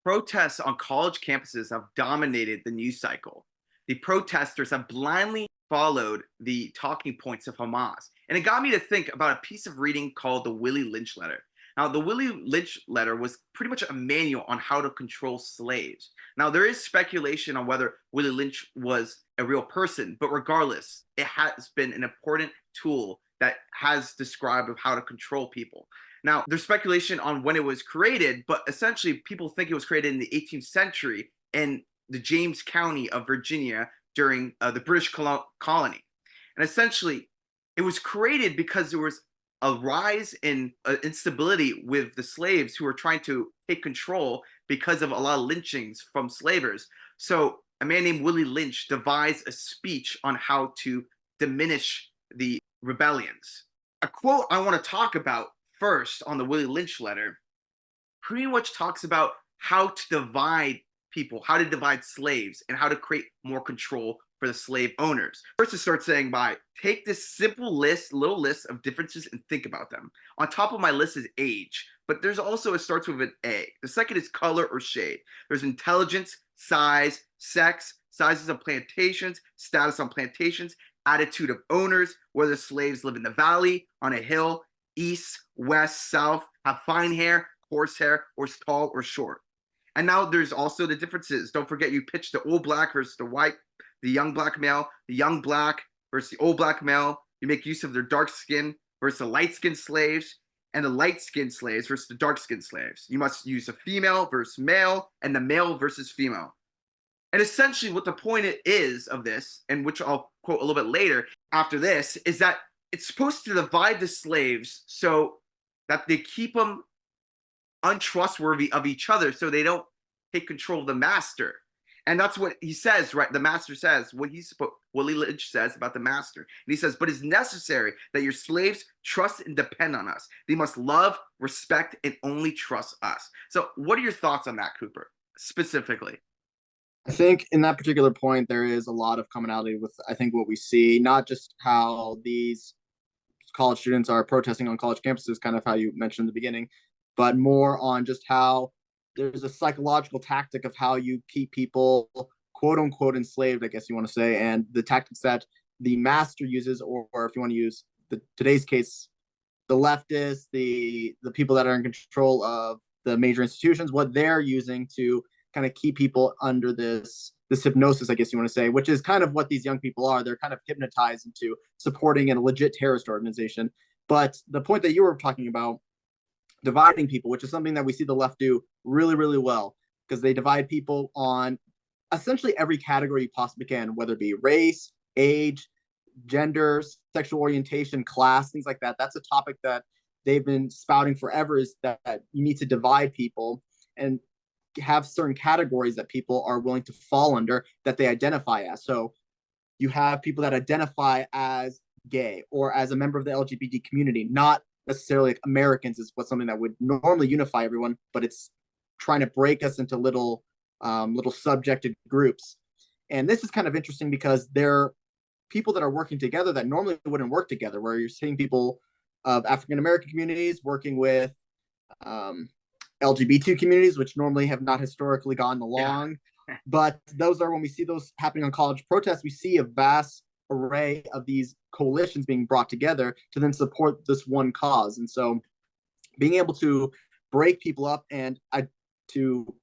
Protests on college campuses have dominated the news cycle. The protesters have blindly followed the talking points of Hamas. And it got me to think about a piece of reading called the Willie Lynch Letter. Now, the Willie Lynch Letter was pretty much a manual on how to control slaves. Now, there is speculation on whether Willie Lynch was a real person, but regardless, it has been an important tool that has described of how to control people. Now, there's speculation on when it was created, but essentially people think it was created in the 18th century in the James County of Virginia during the British colony. And essentially, it was created because there was a rise in instability with the slaves who were trying to take control because of a lot of lynchings from slavers. So a man named Willie Lynch devised a speech on how to diminish the rebellions. A quote I want to talk about first on the Willie Lynch Letter pretty much talks about how to divide people, how to divide slaves, and how to create more control for the slave owners. First, it starts saying by take this simple little list of differences and think about them. On top of my list is age, but there's also, it starts with an A. The second is color or shade. There's intelligence, size, sex, sizes of plantations, status on plantations, attitude of owners, whether slaves live in the valley, on a hill, east, west, south, have fine hair, coarse hair, or is tall or short. And now there's also the differences. Don't forget you pitch the old black versus the white, the young black male, the young black versus the old black male. You make use of their dark skin versus the light-skinned slaves, and the light-skinned slaves versus the dark-skinned slaves. You must use a female versus male, and the male versus female. And essentially what the point is of this, and which I'll quote a little bit later after this, is that it's supposed to divide the slaves so that they keep them untrustworthy of each other so they don't take control of the master. And that's what he says, right? The master says, Willie Lynch says about the master. And he says, but it's necessary that your slaves trust and depend on us. They must love, respect, and only trust us. So what are your thoughts on that, Cooper, specifically? I think in that particular point, there is a lot of commonality with, I think, what we see, not just how these college students are protesting on college campuses, kind of how you mentioned in the beginning, but more on just how there's a psychological tactic of how you keep people quote unquote enslaved, I guess you want to say, and the tactics that the master uses, or if you want to use today's case, the leftists, the people that are in control of the major institutions, what they're using to kind of keep people under this hypnosis, I guess you want to say, which is kind of what these young people are. They're kind of hypnotized into supporting a legit terrorist organization. But the point that you were talking about, dividing people, which is something that we see the left do really, really well, because they divide people on essentially every category you possibly can, whether it be race, age, gender, sexual orientation, class, things like that. That's a topic that they've been spouting forever, is that you need to divide people and have certain categories that people are willing to fall under that they identify as. So you have people that identify as gay or as a member of the LGBT community, not necessarily like Americans is something that would normally unify everyone, but it's trying to break us into little subjected groups. And this is kind of interesting because they're people that are working together that normally wouldn't work together, where you're seeing people of African American communities working with LGBT communities, which normally have not historically gotten along. Yeah. But those are, when we see those happening on college protests, we see a vast array of these coalitions being brought together to then support this one cause. And so being able to break people up and to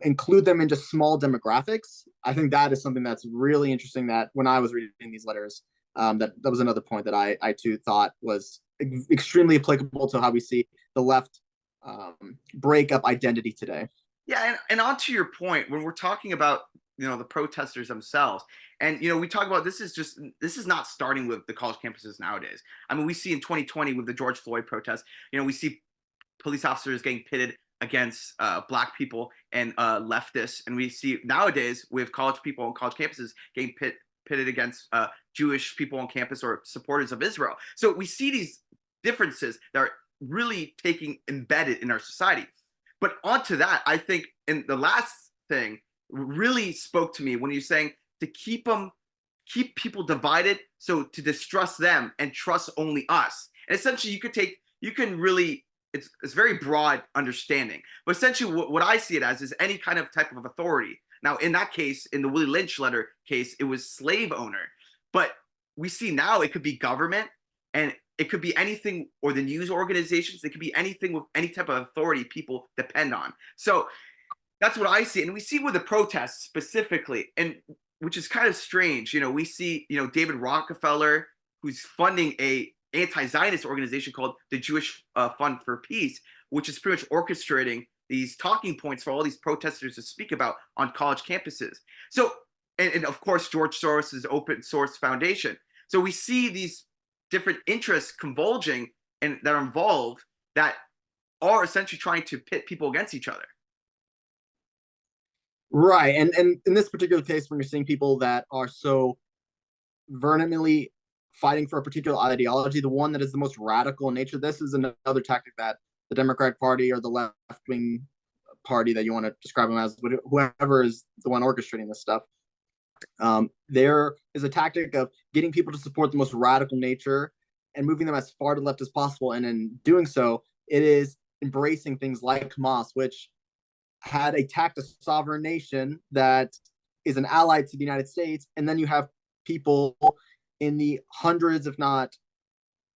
include them in just small demographics, I think that is something that's really interesting, that when I was reading these letters, that was another point that I too thought was extremely applicable to how we see the left break up identity today. Yeah, and on to your point, when we're talking about the protesters themselves, and we talk about this is not starting with the college campuses nowadays. I mean, we see in 2020 with the George Floyd protest, we see police officers getting pitted against black people and leftists, and we see nowadays with college people on college campuses getting pitted against Jewish people on campus or supporters of Israel. So we see these differences that are really taking embedded in our society. But onto that, I think, and the last thing really spoke to me when you're saying to keep people divided, so to distrust them and trust only us. And essentially, you can really it's very broad understanding. But essentially, what I see it as is any kind of type of authority. Now, in that case, in the Willie Lynch letter case, it was slave owner. But we see now it could be government, and it could be anything, or the news organizations. It could be anything with any type of authority people depend on. So that's what I see. And we see with the protests specifically, and which is kind of strange. We see, David Rockefeller, who's funding a anti-Zionist organization called the Jewish Fund for Peace, which is pretty much orchestrating these talking points for all these protesters to speak about on college campuses. So, and of course, George Soros's Open Source Foundation. So we see these different interests converging and that are involved that are essentially trying to pit people against each other. Right. And in this particular case, when you're seeing people that are so vehemently fighting for a particular ideology, the one that is the most radical in nature, this is another tactic that the Democratic Party or the left-wing party that you want to describe them as, whoever is the one orchestrating this stuff, there is a tactic of getting people to support the most radical nature and moving them as far to the left as possible. And in doing so, it is embracing things like Hamas, which had attacked a sovereign nation that is an ally to the United States. And then you have people in the hundreds, if not,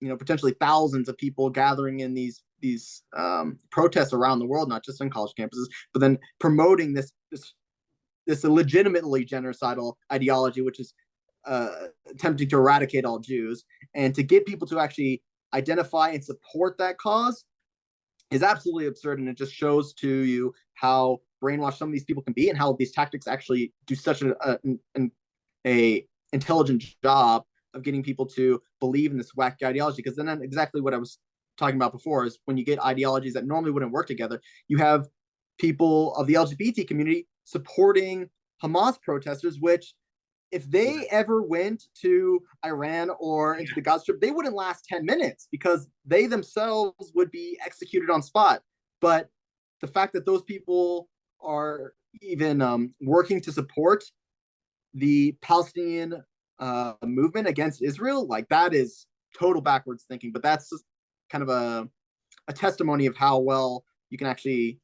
potentially thousands of people gathering in these protests around the world, not just on college campuses, but then promoting this legitimately genocidal ideology, which is attempting to eradicate all Jews. And to get people to actually identify and support that cause is absolutely absurd, and it just shows to you how brainwashed some of these people can be, and how these tactics actually do such a intelligent job of getting people to believe in this wacky ideology. Because then exactly what I was talking about before is when you get ideologies that normally wouldn't work together, you have people of the LGBT community supporting Hamas protesters, which if they ever went to Iran or into the Gaza Strip, they wouldn't last 10 minutes because they themselves would be executed on spot. But the fact that those people are even working to support the Palestinian movement against Israel, like that is total backwards thinking. But that's just kind of a testimony of how well you can actually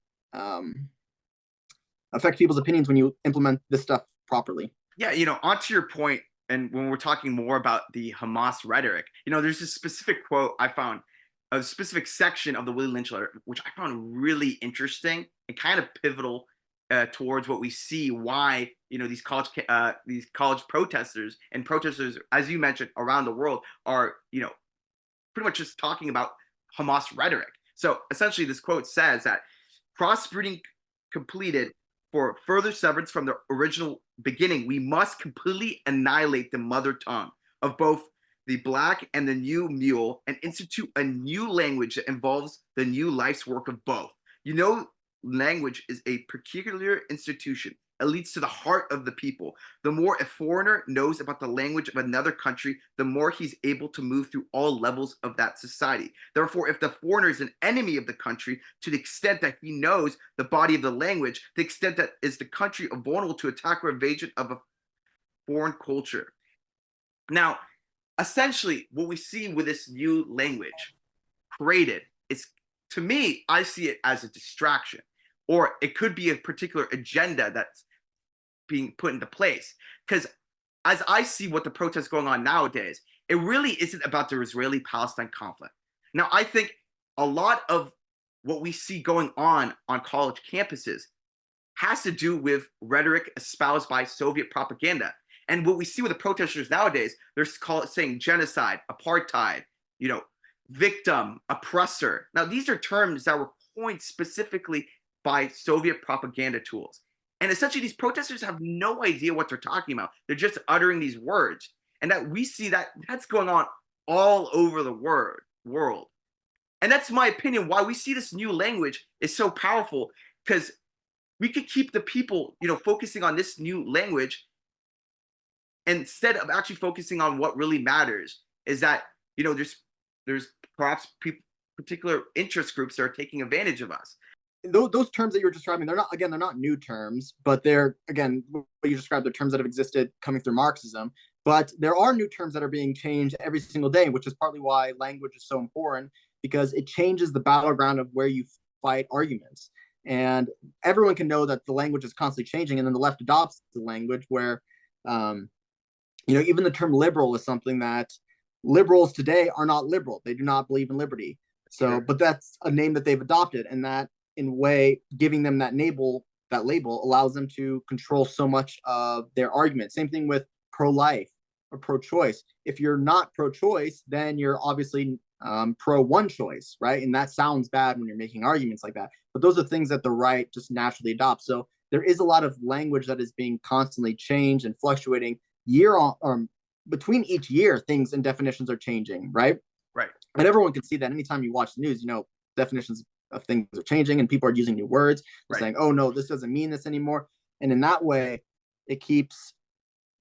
affect people's opinions when you implement this stuff properly. Yeah, onto your point, and when we're talking more about the Hamas rhetoric, there's this specific quote I found, a specific section of the Willie Lynch letter, which I found really interesting and kind of pivotal towards what we see, why these college protesters and protesters, as you mentioned, around the world are pretty much just talking about Hamas rhetoric. So essentially, this quote says that crossbreeding completed for further severance from the original beginning, we must completely annihilate the mother tongue of both the black and the new mule and institute a new language that involves the new life's work of both. Language is a peculiar institution. It leads to the heart of the people. The more a foreigner knows about the language of another country, the more he's able to move through all levels of that society. Therefore, if the foreigner is an enemy of the country, to the extent that he knows the body of the language, the extent that is the country vulnerable to attack or invasion of a foreign culture. Now, essentially, what we see with this new language created is, to me, I see it as a distraction, or it could be a particular agenda that's being put into place. Because as I see what the protests going on nowadays, it really isn't about the Israeli-Palestine conflict. Now, I think a lot of what we see going on college campuses has to do with rhetoric espoused by Soviet propaganda. And what we see with the protesters nowadays, they're saying genocide, apartheid, victim, oppressor. Now, these are terms that were coined specifically by Soviet propaganda tools. And essentially, these protesters have no idea what they're talking about. They're just uttering these words. And that we see that's going on all over the world. And that's my opinion, why we see this new language is so powerful, because we could keep the people, focusing on this new language instead of actually focusing on what really matters, is that, there's perhaps particular interest groups that are taking advantage of us. Those terms that you're describing, they're not new terms, but they're, again, what you described, they're terms that have existed coming through Marxism. But there are new terms that are being changed every single day, which is partly why language is so important, because it changes the battleground of where you fight arguments. And everyone can know that the language is constantly changing, and then the left adopts the language where, even the term liberal is something that liberals today are not liberal. They do not believe in liberty. So, Sure. but that's a name that they've adopted, and that in a way, giving them that label allows them to control so much of their argument. Same thing with pro-life or pro-choice. If you're not pro-choice, then you're obviously pro-one choice, right? And that sounds bad when you're making arguments like that. But those are things that the right just naturally adopts. So there is a lot of language that is being constantly changed and fluctuating year on, between each year. Things and definitions are changing, right? Right. And everyone can see that anytime you watch the news. Definitions of things are changing, and people are using new words. They're saying, "Oh no, this doesn't mean this anymore." And in that way, it keeps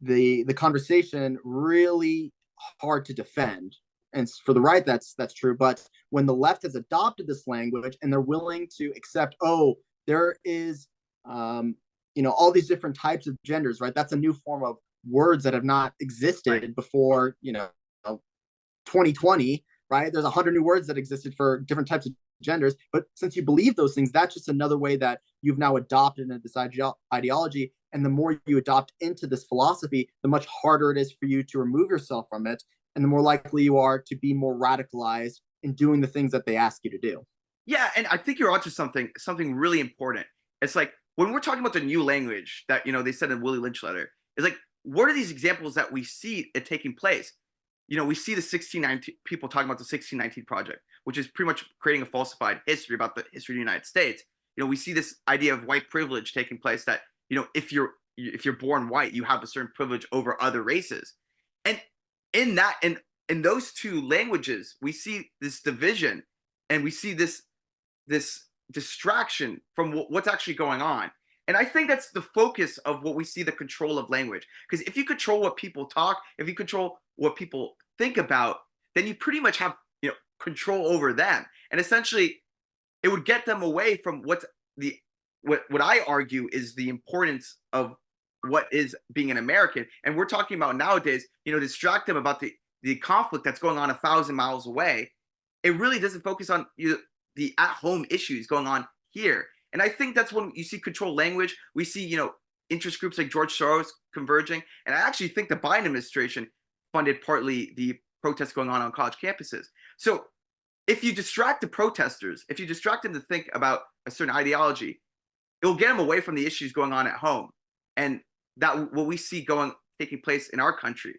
the conversation really hard to defend. And for the right, that's true. But when the left has adopted this language and they're willing to accept, oh, there is, all these different types of genders, right? That's a new form of words that have not existed before, 2020, right? There's 100 new words that existed for different types of genders. But since you believe those things, that's just another way that you've now adopted into this ideology. And the more you adopt into this philosophy, the much harder it is for you to remove yourself from it. And the more likely you are to be more radicalized in doing the things that they ask you to do. Yeah, and I think you're onto something really important. It's like when we're talking about the new language that they said in Willie Lynch Letter, it's like, what are these examples that we see it taking place? We see the 1619 people talking about the 1619 project, which is pretty much creating a falsified history about the history of the United States. We see this idea of white privilege taking place, that if you're born white, you have a certain privilege over other races. And in those two languages, we see this division, and we see this distraction from what's actually going on. And I think that's the focus of what we see, the control of language. Because if you control what people talk, if you control what people think about, then you pretty much have control over them. And essentially, it would get them away from what I argue is the importance of what is being an American. And we're talking about nowadays, distract them about the conflict that's going on 1,000 miles away. It really doesn't focus on the at-home issues going on here. And I think that's when you see control language. We see, interest groups like George Soros converging. And I actually think the Biden administration funded partly the protests going on college campuses. So if you distract the protesters, if you distract them to think about a certain ideology, it will get them away from the issues going on at home. And that what we see taking place in our country.